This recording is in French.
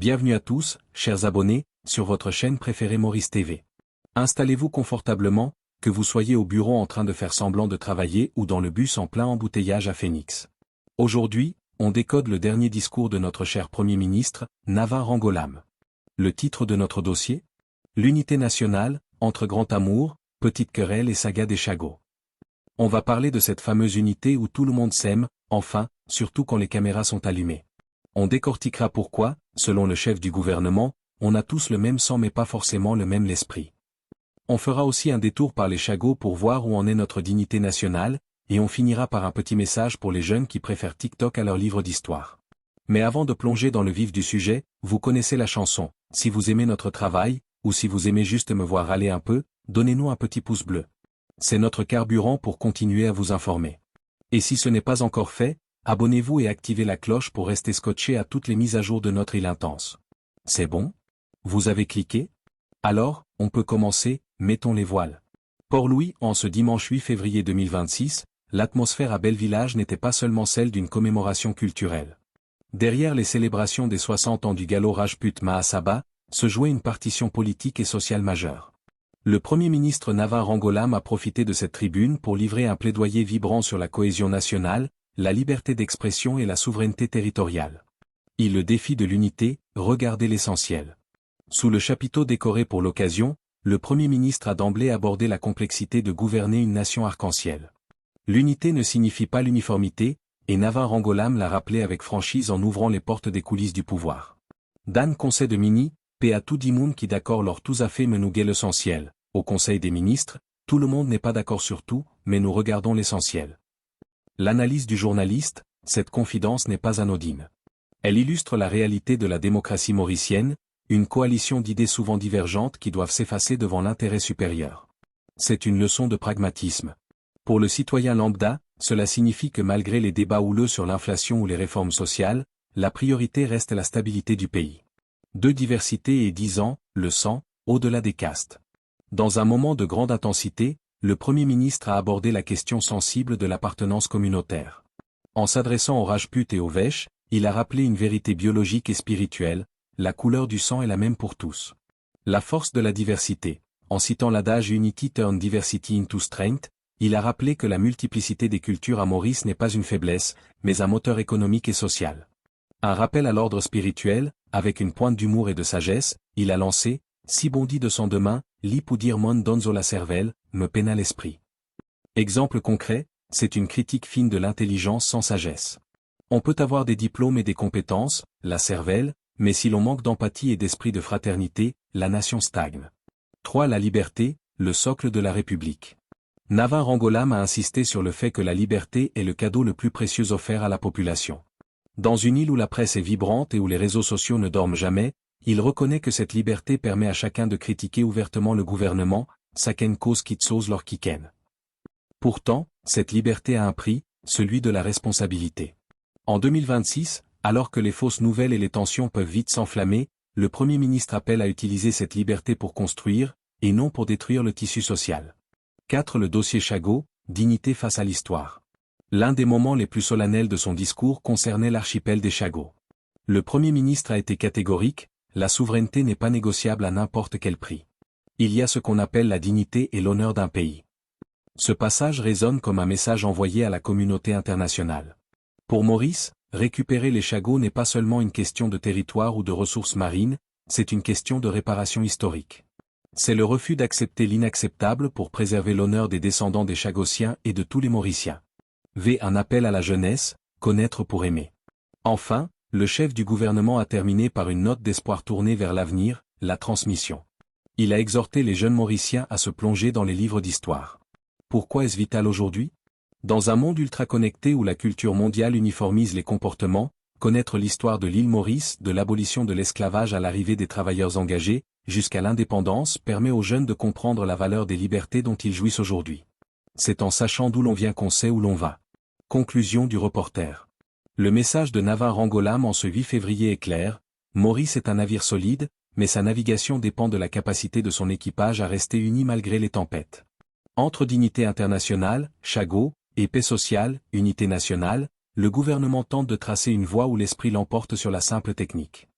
Bienvenue à tous, chers abonnés, sur votre chaîne préférée Maurice TV. Installez-vous confortablement, que vous soyez au bureau en train de faire semblant de travailler ou dans le bus en plein embouteillage à Phoenix. Aujourd'hui, on décode le dernier discours de notre cher Premier ministre, Nava Rangolam. Le titre de notre dossier ? L'unité nationale, entre grand amour, petite querelle et saga des Chagots. On va parler de cette fameuse unité où tout le monde s'aime, enfin, surtout quand les caméras sont allumées. On décortiquera pourquoi, selon le chef du gouvernement, on a tous le même sang mais pas forcément le même l'esprit. On fera aussi un détour par les Chagots pour voir où en est notre dignité nationale, et on finira par un petit message pour les jeunes qui préfèrent TikTok à leur livre d'histoire. Mais avant de plonger dans le vif du sujet, vous connaissez la chanson. Si vous aimez notre travail, ou si vous aimez juste me voir râler un peu, donnez-nous un petit pouce bleu. C'est notre carburant pour continuer à vous informer. Et si ce n'est pas encore fait, abonnez-vous et activez la cloche pour rester scotché à toutes les mises à jour de notre île intense. C'est bon ? Vous avez cliqué ? Alors, on peut commencer, mettons les voiles. Port-Louis, en ce dimanche 8 février 2026, l'atmosphère à Belle-Village n'était pas seulement celle d'une commémoration culturelle. Derrière les célébrations des 60 ans du galop Rajput Mahasabha, se jouait une partition politique et sociale majeure. Le Premier ministre Nava Rangolam a profité de cette tribune pour livrer un plaidoyer vibrant sur la cohésion nationale, la liberté d'expression et la souveraineté territoriale. Le défi de l'unité, regardez l'essentiel. Sous le chapiteau décoré pour l'occasion, le Premier ministre a d'emblée abordé la complexité de gouverner une nation arc-en-ciel. L'unité ne signifie pas l'uniformité, et Nava Rangolam l'a rappelé avec franchise en ouvrant les portes des coulisses du pouvoir. Dan Conseil de Mini, paix à tout dimoun qui d'accord leur tous a fait menouguer l'essentiel. Au Conseil des ministres, tout le monde n'est pas d'accord sur tout, mais nous regardons l'essentiel. L'analyse du journaliste, cette confidence n'est pas anodine. Elle illustre la réalité de la démocratie mauricienne, une coalition d'idées souvent divergentes qui doivent s'effacer devant l'intérêt supérieur. C'est une leçon de pragmatisme. Pour le citoyen lambda, cela signifie que malgré les débats houleux sur l'inflation ou les réformes sociales, la priorité reste la stabilité du pays. Deux diversités et 10 ans, le sang, au-delà des castes. Dans un moment de grande intensité, le Premier ministre a abordé la question sensible de l'appartenance communautaire. En s'adressant aux Rajputs et aux Vaish, il a rappelé une vérité biologique et spirituelle, la couleur du sang est la même pour tous. La force de la diversité. En citant l'adage Unity turn diversity into strength, il a rappelé que la multiplicité des cultures à Maurice n'est pas une faiblesse, mais un moteur économique et social. Un rappel à l'ordre spirituel, avec une pointe d'humour et de sagesse, il a lancé « Si bondi de sang demain, li pou dire mon donzo la cervelle, me peina l'esprit ». Exemple concret, c'est une critique fine de l'intelligence sans sagesse. On peut avoir des diplômes et des compétences, la cervelle, mais si l'on manque d'empathie et d'esprit de fraternité, la nation stagne. 3. La liberté, le socle de la République. Nava Rangolam a insisté sur le fait que la liberté est le cadeau le plus précieux offert à la population. Dans une île où la presse est vibrante et où les réseaux sociaux ne dorment jamais, il reconnaît que cette liberté permet à chacun de critiquer ouvertement le gouvernement, saken cause kitsos lor kiken. Pourtant, cette liberté a un prix, celui de la responsabilité. En 2026, alors que les fausses nouvelles et les tensions peuvent vite s'enflammer, le Premier ministre appelle à utiliser cette liberté pour construire, et non pour détruire le tissu social. 4. Le dossier Chagot, dignité face à l'histoire. L'un des moments les plus solennels de son discours concernait l'archipel des Chagots. Le Premier ministre a été catégorique, la souveraineté n'est pas négociable à n'importe quel prix. Il y a ce qu'on appelle la dignité et l'honneur d'un pays. Ce passage résonne comme un message envoyé à la communauté internationale. Pour Maurice, récupérer les Chagots n'est pas seulement une question de territoire ou de ressources marines, c'est une question de réparation historique. C'est le refus d'accepter l'inacceptable pour préserver l'honneur des descendants des Chagossiens et de tous les Mauriciens. Un appel à la jeunesse, connaître pour aimer. Enfin, le chef du gouvernement a terminé par une note d'espoir tournée vers l'avenir, la transmission. Il a exhorté les jeunes Mauriciens à se plonger dans les livres d'histoire. Pourquoi est-ce vital aujourd'hui ? Dans un monde ultra connecté où la culture mondiale uniformise les comportements, connaître l'histoire de l'île Maurice, de l'abolition de l'esclavage à l'arrivée des travailleurs engagés, jusqu'à l'indépendance permet aux jeunes de comprendre la valeur des libertés dont ils jouissent aujourd'hui. C'est en sachant d'où l'on vient qu'on sait où l'on va. Conclusion du reporter. Le message de Nava Rangolam en ce 8 février est clair, Maurice est un navire solide, mais sa navigation dépend de la capacité de son équipage à rester uni malgré les tempêtes. Entre dignité internationale, Chagot, et paix sociale, unité nationale, le gouvernement tente de tracer une voie où l'esprit l'emporte sur la simple technique.